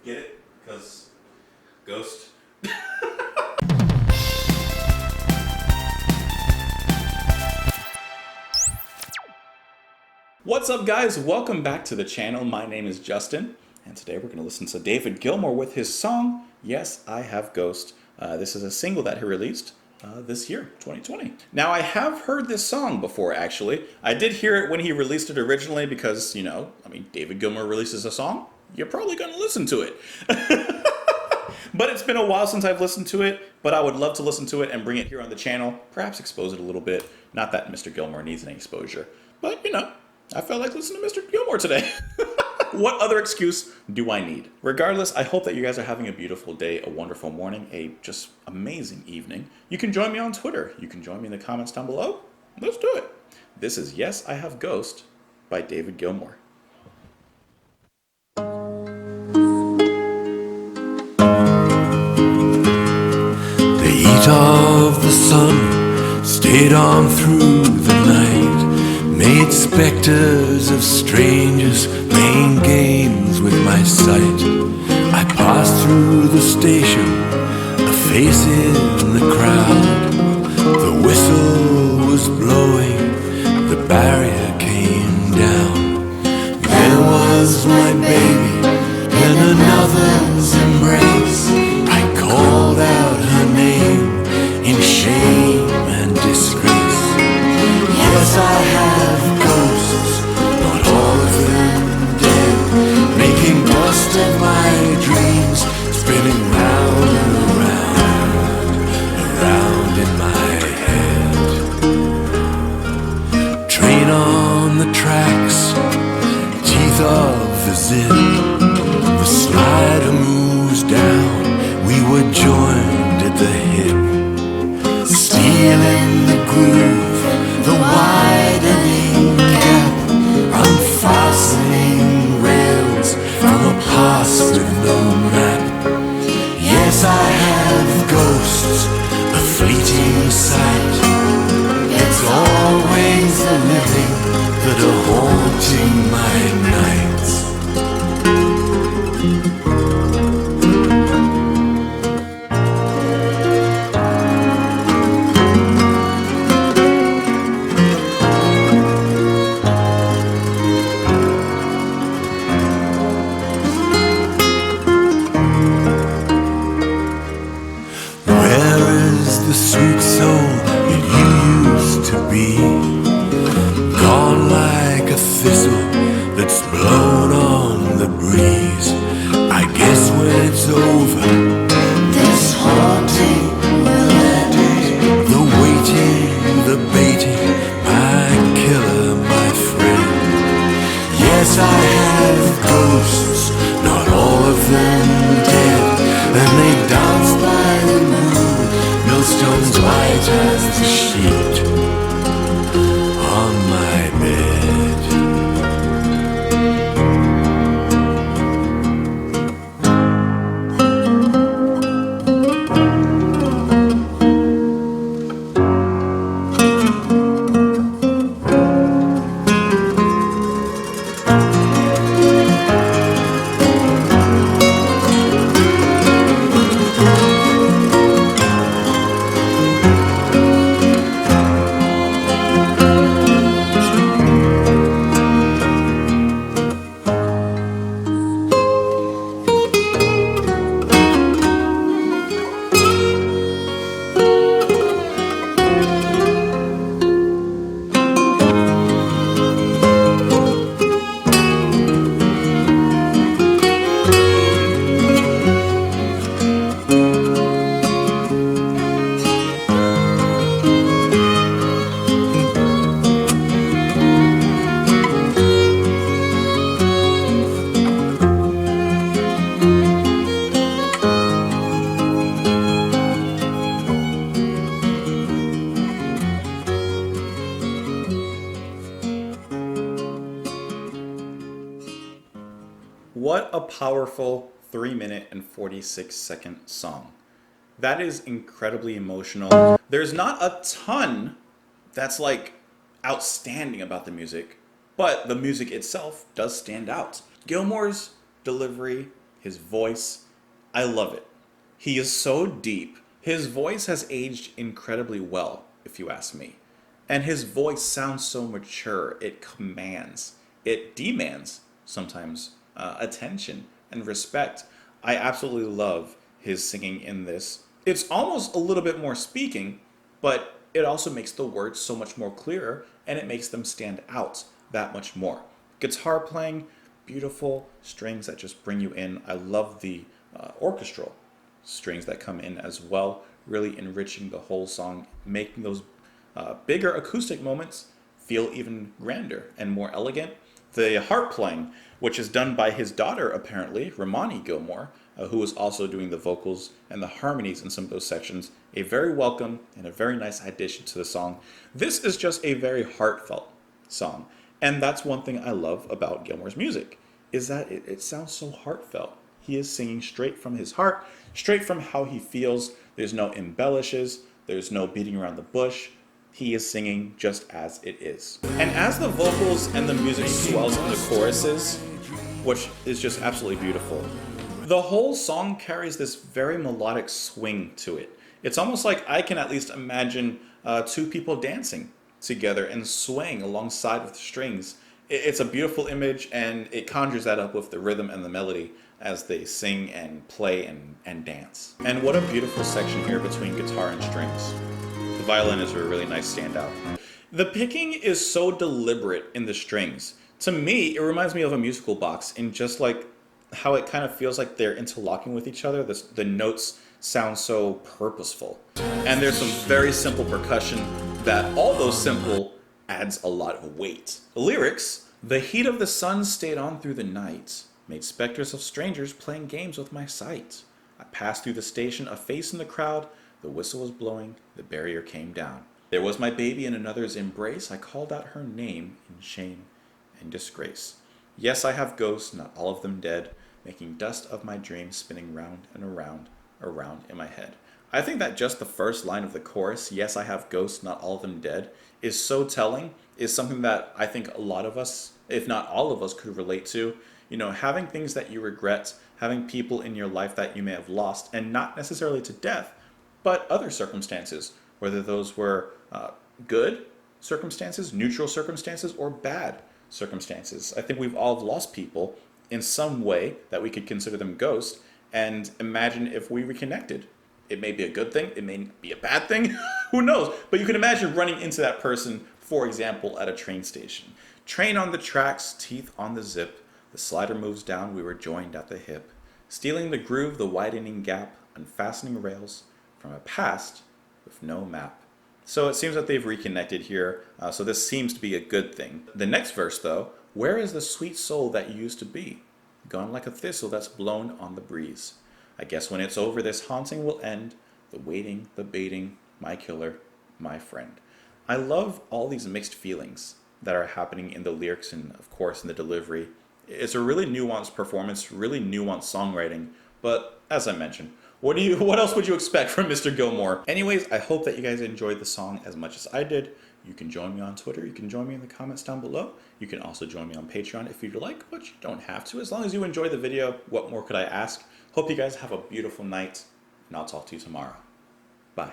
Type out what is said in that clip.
Get it? Because Ghost. What's up, guys? Welcome back to the channel. My name is Justin, and today we're going to listen to David Gilmour with his song, Yes, I Have Ghost. This is a single that he released this year, 2020. Now, I have heard this song before, actually. I did hear it when he released it originally because, David Gilmour releases a song, you're probably going to listen to it. But it's been a while since I've listened to it, but I would love to listen to it and bring it here on the channel, perhaps expose it a little bit. Not that Mr. Gilmour needs any exposure, but, I felt like listening to Mr. Gilmour today. What other excuse do I need? Regardless, I hope that you guys are having a beautiful day, a wonderful morning, a just amazing evening. You can join me on Twitter. You can join me in the comments down below. Let's do it. This is Yes, I Have Ghost by David Gilmour. The heat of the sun stayed on through the night, made specters of strangers playing games with my sight. I passed through the station, a face in the crowd. The whistle was blowing, the barrier came down. There was my baby in another's embrace. I called out her name in shame and disgrace. Yes, I have ghosts, not all of them dead, making dust of my dreams, spinning round and around in my head. Train on the tracks, teeth of the zip, the slider moves down, we were joined at the hip. Steel in the groove, the widening gap, unfastening rails from a past with no map. Yes, I have ghosts, a fleeting sight. It's always the living that are haunting my nights. The sweet soul it used to be, gone like a thistle that's blown on the breeze. I guess when it's over, this haunting will end. The waiting, the baiting, my killer, my friend. Yes, I have ghosts, not all of them dead, and they dance by the moon, millstones white as the sheet on my bed. What a powerful 3-minute and 46-second song. That is incredibly emotional. There's not a ton that's like outstanding about the music, but the music itself does stand out. Gilmour's delivery his voice, I love it. He is so deep. His voice has aged incredibly well, if you ask me. And his voice sounds so mature. It commands, it demands sometimes attention and respect. I absolutely love his singing in this. It's almost a little bit more speaking, but it also makes the words so much more clearer and it makes them stand out that much more. Guitar playing, beautiful strings that just bring you in. I love the orchestral strings that come in as well, really enriching the whole song, making those bigger acoustic moments feel even grander and more elegant. The harp playing, which is done by his daughter apparently, Romani Gilmour, who is also doing the vocals and the harmonies in some of those sections, a very welcome and a very nice addition to the song. This is just a very heartfelt song, and that's one thing I love about Gilmour's music, is that it sounds so heartfelt. He is singing straight from his heart, straight from how he feels. There's no embellishes, there's no beating around the bush. He is singing just as it is. And as the vocals and the music swells in the choruses, which is just absolutely beautiful, the whole song carries this very melodic swing to it. It's almost like I can at least imagine two people dancing together and swaying alongside with the strings. It's a beautiful image, and it conjures that up with the rhythm and the melody as they sing and play and dance. And what a beautiful section here between guitar and strings. The violin is a really nice standout. The picking is so deliberate in the strings. To me, it reminds me of a musical box in just like how it kind of feels like they're interlocking with each other. The notes sound so purposeful. And there's some very simple percussion that, although simple, adds a lot of weight. The lyrics, the heat of the sun stayed on through the night, made specters of strangers playing games with my sight. I passed through the station, a face in the crowd, the whistle was blowing, the barrier came down. There was my baby in another's embrace, I called out her name in shame and disgrace. Yes, I have ghosts, not all of them dead, making dust of my dreams spinning round and around, around in my head. I think that just the first line of the chorus, yes, I have ghosts, not all of them dead, is so telling, is something that I think a lot of us, if not all of us, could relate to. You know, having things that you regret, having people in your life that you may have lost, and not necessarily to death, but other circumstances, whether those were good circumstances, neutral circumstances, or bad circumstances. I think we've all lost people in some way that we could consider them ghosts, and imagine if we reconnected. It may be a good thing, it may be a bad thing, who knows? But you can imagine running into that person, for example, at a train station. Train on the tracks, teeth on the zip, the slider moves down, we were joined at the hip. Stealing the groove, the widening gap, unfastening rails from a past with no map. So it seems that they've reconnected here, so this seems to be a good thing. The next verse though, where is the sweet soul that you used to be? Gone like a thistle that's blown on the breeze. I guess when it's over, this haunting will end. The waiting, the baiting, my killer, my friend. I love all these mixed feelings that are happening in the lyrics and, of course, in the delivery. It's a really nuanced performance, really nuanced songwriting, but as I mentioned, what else would you expect from Mr. Gilmour? Anyways, I hope that you guys enjoyed the song as much as I did. You can join me on Twitter. You can join me in the comments down below. You can also join me on Patreon if you'd like, but you don't have to. As long as you enjoy the video, what more could I ask? Hope you guys have a beautiful night, and I'll talk to you tomorrow. Bye.